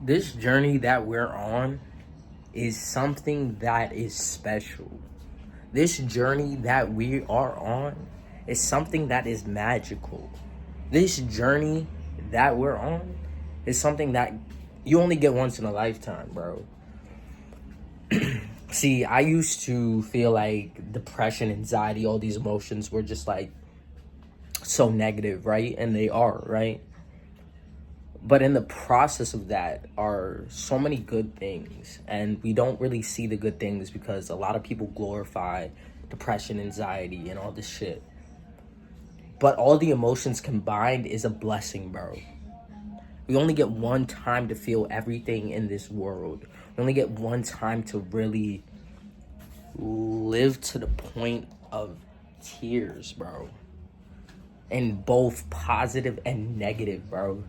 This journey that we're on is something that is special. This journey that we are on is something that is magical. This journey that we're on is something that you only get once in a lifetime, bro. See, I used to feel like depression, anxiety, all these emotions were just like so negative, right? And they are, right? But in the process of that are so many good things. And we don't really see the good things because a lot of people glorify depression, anxiety, and all this shit. But all the emotions combined is a blessing, bro. We only get one time to feel everything in this world. We only get one time to really live to the point of tears, bro. And both positive and negative, bro.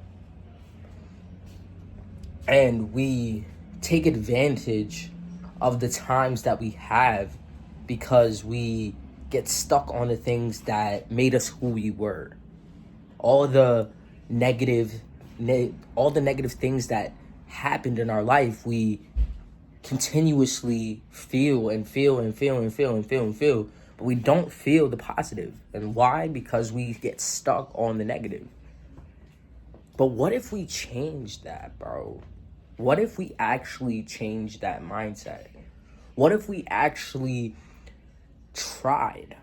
And we take advantage of the times that we have because we get stuck on the things that made us who we were. All the negative things that happened in our life, we continuously feel, but we don't feel the positive. And why? Because we get stuck on the negative. But what if we change that, bro? What if we actually change that mindset? What if we actually tried?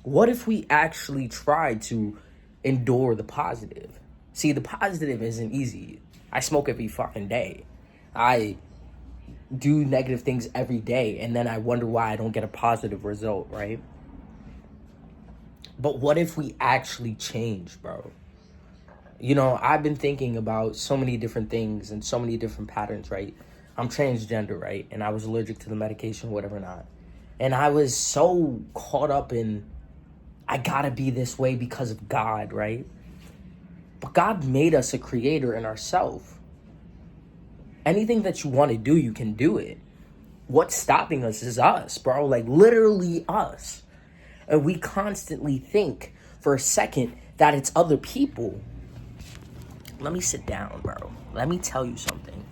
What if we actually tried to endure the positive? See, the positive isn't easy. I smoke every fucking day. I do negative things every day, and then I wonder why I don't get a positive result, right? But what if we actually change, bro? You know, I've been thinking about so many different things and so many different patterns, right? I'm transgender, right? And I was allergic to the medication, whatever not. And I was so caught up in, I gotta be this way because of God, right? But God made us a creator in ourselves. Anything that you want to do, you can do it. What's stopping us is us, bro. Like, literally us. And we constantly think for a second that it's other people. Let me sit down, bro. Let me tell you something.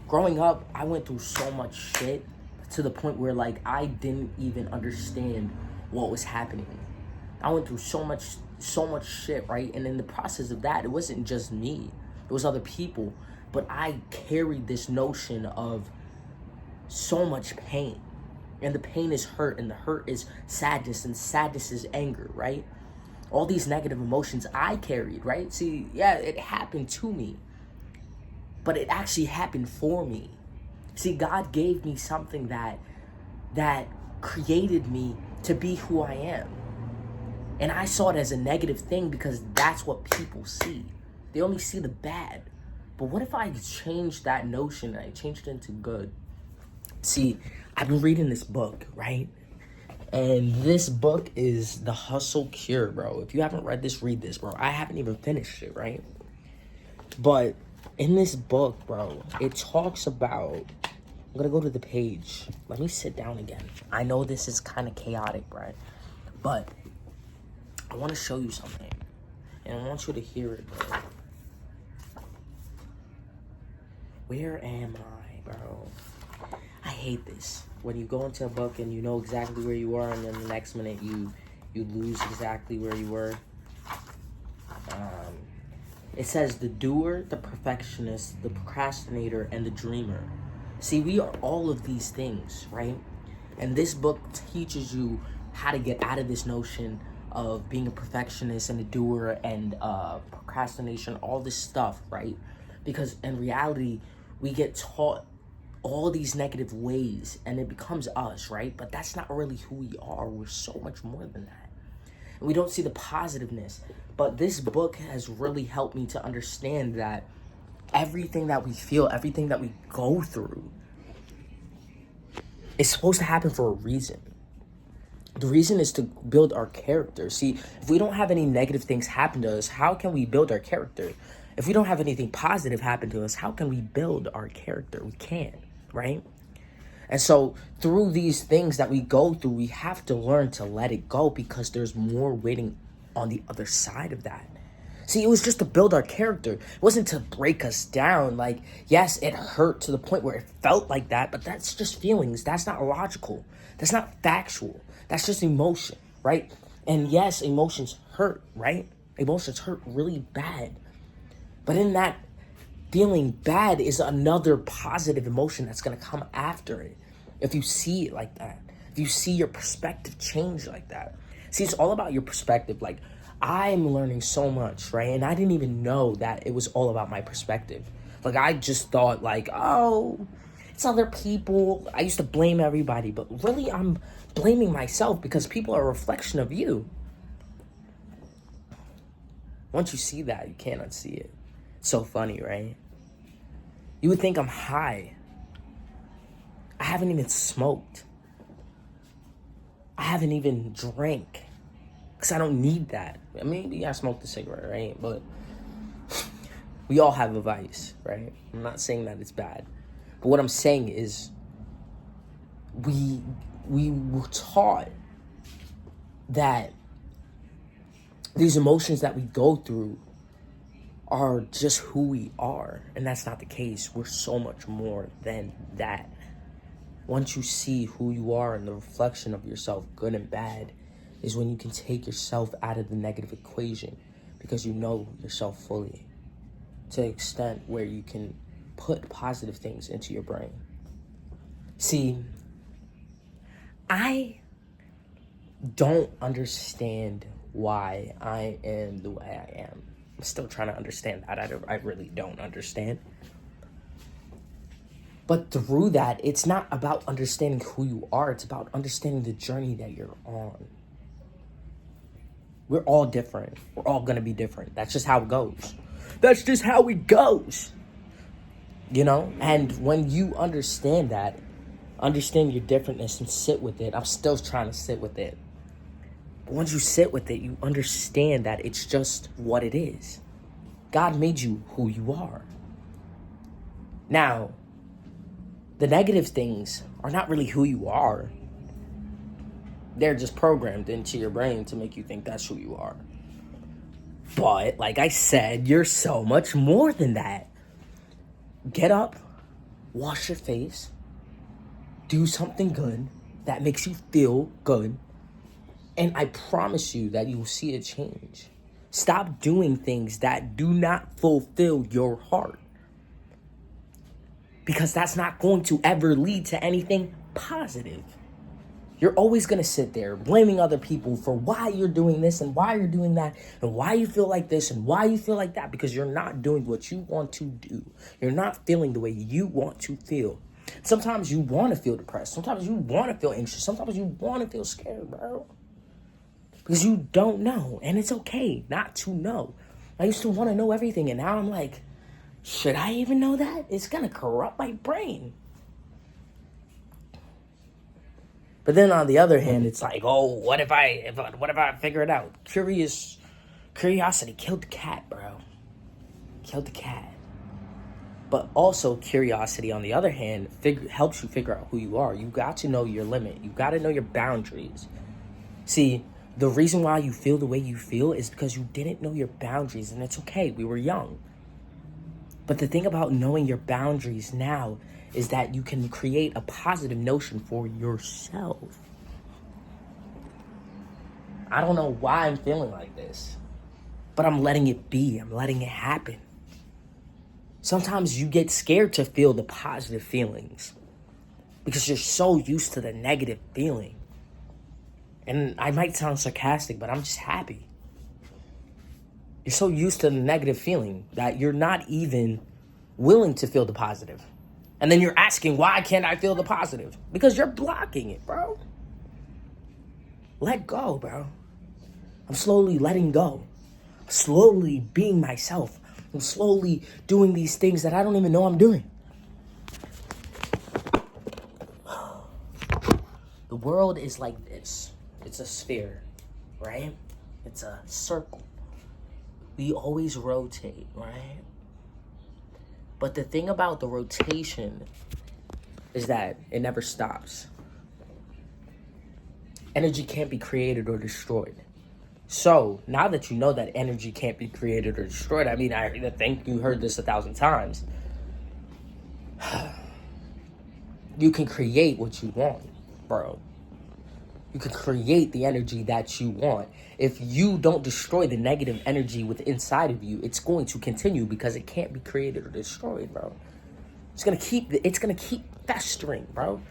Growing up, I went through so much shit to the point where, like, I didn't even understand what was happening. I went through so much shit, right? And in the process of that, it wasn't just me. It was other people. But I carried this notion of so much pain. And the pain is hurt, and the hurt is sadness, and sadness is anger, right? All these negative emotions I carried, right? See, yeah, it happened to me, but it actually happened for me. See, God gave me something that created me to be who I am. And I saw it as a negative thing because that's what people see. They only see the bad. But what if I changed that notion and I changed it into good? See, I've been reading this book, right? And this book is The Hustle Cure, bro. If you haven't read this, read this, bro. I haven't even finished it, right? But in this book, bro, it talks about... I'm going to go to the page. Let me sit down again. I know this is kind of chaotic, right? But I want to show you something. And I want you to hear it, bro. Where am I, bro? I hate this. When you go into a book and you know exactly where you are, and then the next minute you lose exactly where you were. It says the doer, the perfectionist, the procrastinator, and the dreamer. See, we are all of these things, right? And this book teaches you how to get out of this notion of being a perfectionist and a doer and procrastination, all this stuff, right? Because in reality, we get taught all these negative ways and it becomes us, right? But that's not really who we are. We're so much more than that. And we don't see the positiveness. But this book has really helped me to understand that everything that we feel, everything that we go through is supposed to happen for a reason. The reason is to build our character. See, if we don't have any negative things happen to us, how can we build our character? If we don't have anything positive happen to us, how can we build our character? We can't, right? And so through these things that we go through, we have to learn to let it go because there's more waiting on the other side of that. See, it was just to build our character. It wasn't to break us down. Like, yes, it hurt to the point where it felt like that, but that's just feelings. That's not logical. That's not factual. That's just emotion, right? And yes, emotions hurt, right? Emotions hurt really bad. But in that feeling bad is another positive emotion that's going to come after it. If you see it like that, if you see your perspective change like that. See, it's all about your perspective. Like, I'm learning so much, right? And I didn't even know that it was all about my perspective. Like, I just thought, like, oh, it's other people. I used to blame everybody, but really I'm blaming myself because people are a reflection of you. Once you see that, you can't unsee it. It's so funny, right? You would think I'm high. I haven't even smoked. I haven't even drank. Because I don't need that. I mean, maybe I smoked a cigarette, right? But we all have a vice, right? I'm not saying that it's bad. But what I'm saying is we were taught that these emotions that we go through are just who we are. And that's not the case. We're so much more than that. Once you see who you are and the reflection of yourself, good and bad, is when you can take yourself out of the negative equation because you know yourself fully to the extent where you can put positive things into your brain. See, I don't understand why I am the way I am. I'm still trying to understand that. I really don't understand. But through that, it's not about understanding who you are. It's about understanding the journey that you're on. We're all different. We're all going to be different. That's just how it goes. That's just how it goes. You know? And when you understand that, understand your differentness and sit with it. I'm still trying to sit with it. But once you sit with it, you understand that it's just what it is. God made you who you are. Now, the negative things are not really who you are. They're just programmed into your brain to make you think that's who you are. But, like I said, you're so much more than that. Get up, wash your face, do something good that makes you feel good, and I promise you that you'll see a change. Stop doing things that do not fulfill your heart. Because that's not going to ever lead to anything positive. You're always going to sit there blaming other people for why you're doing this and why you're doing that and why you feel like this and why you feel like that because you're not doing what you want to do. You're not feeling the way you want to feel. Sometimes you want to feel depressed. Sometimes you want to feel anxious. Sometimes you want to feel scared, bro. Because you don't know. And it's okay not to know. I used to want to know everything and now I'm like, should I even know that? It's going to corrupt my brain. But then on the other hand, it's like, oh, what if I figure it out? Curiosity killed the cat, bro. Killed the cat. But also curiosity, on the other hand, helps you figure out who you are. You got to know your limit. You got to know your boundaries. See, the reason why you feel the way you feel is because you didn't know your boundaries, and it's okay. We were young. But the thing about knowing your boundaries now is that you can create a positive notion for yourself. I don't know why I'm feeling like this, but I'm letting it be. I'm letting it happen. Sometimes you get scared to feel the positive feelings because you're so used to the negative feeling. And I might sound sarcastic, but I'm just happy. You're so used to the negative feeling that you're not even willing to feel the positive. And then you're asking, why can't I feel the positive? Because you're blocking it, bro. Let go, bro. I'm slowly letting go. I'm slowly being myself. I'm slowly doing these things that I don't even know I'm doing. The world is like this. It's a sphere, right? It's a circle. We always rotate, right? But the thing about the rotation is that it never stops. Energy can't be created or destroyed. So now that you know that energy can't be created or destroyed, I mean, I think you heard this 1,000 times. You can create what you want, bro. You can create the energy that you want. If you don't destroy the negative energy within inside of you, it's going to continue because it can't be created or destroyed, bro. It's gonna keep festering, bro.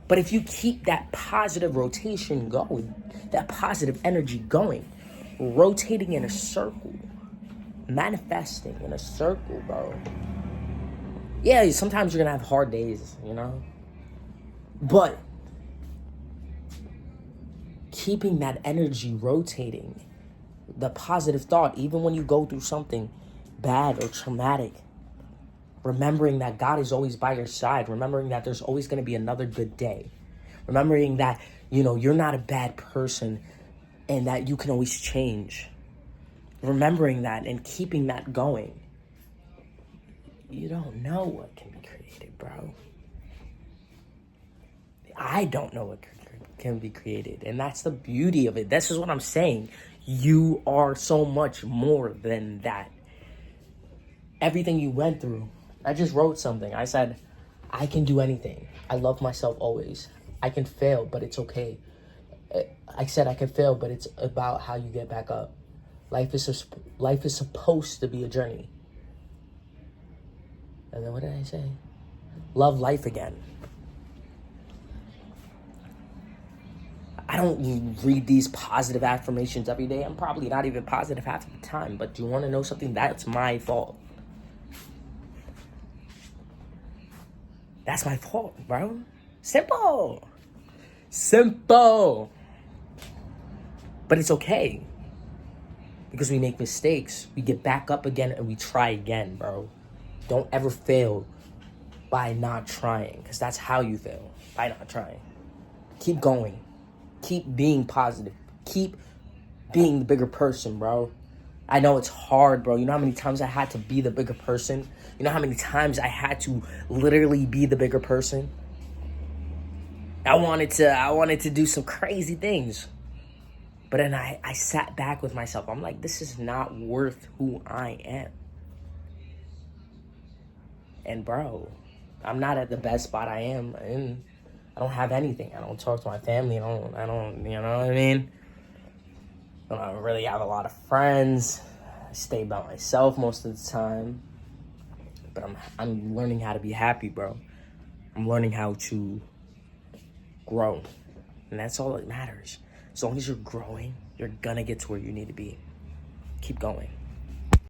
But if you keep that positive rotation going, that positive energy going, rotating in a circle, manifesting in a circle, bro. Yeah, sometimes you're gonna have hard days, you know? But keeping that energy rotating, the positive thought, even when you go through something bad or traumatic, remembering that God is always by your side, remembering that there's always going to be another good day, remembering that, you're not a bad person and that you can always change, remembering that and keeping that going. You don't know what can be created, bro. I don't know what can be created, and that's the beauty of it. This is what I'm saying. You are so much more than that. Everything you went through, I just wrote something. I said, I can do anything. I love myself always. I can fail, but it's okay. I said I can fail, but it's about how you get back up. Life is supposed to be a journey. And then what did I say? Love life again. I don't read these positive affirmations every day. I'm probably not even positive half of the time. But do you want to know something? That's my fault. That's my fault, bro. Simple. But it's okay. Because we make mistakes. We get back up again and we try again, bro. Don't ever fail by not trying. Because that's how you fail. By not trying. Keep going. Keep being positive. Keep being the bigger person, bro. I know it's hard, bro. You know how many times I had to be the bigger person? You know how many times I had to literally be the bigger person? I wanted to do some crazy things. But then I sat back with myself. I'm like, this is not worth who I am. And bro, I'm not at the best spot I am in. I don't have anything. I don't talk to my family. I don't, you know what I mean? I don't really have a lot of friends. I stay by myself most of the time. But I'm learning how to be happy, bro. I'm learning how to grow. And that's all that matters. As long as you're growing, you're gonna get to where you need to be. Keep going.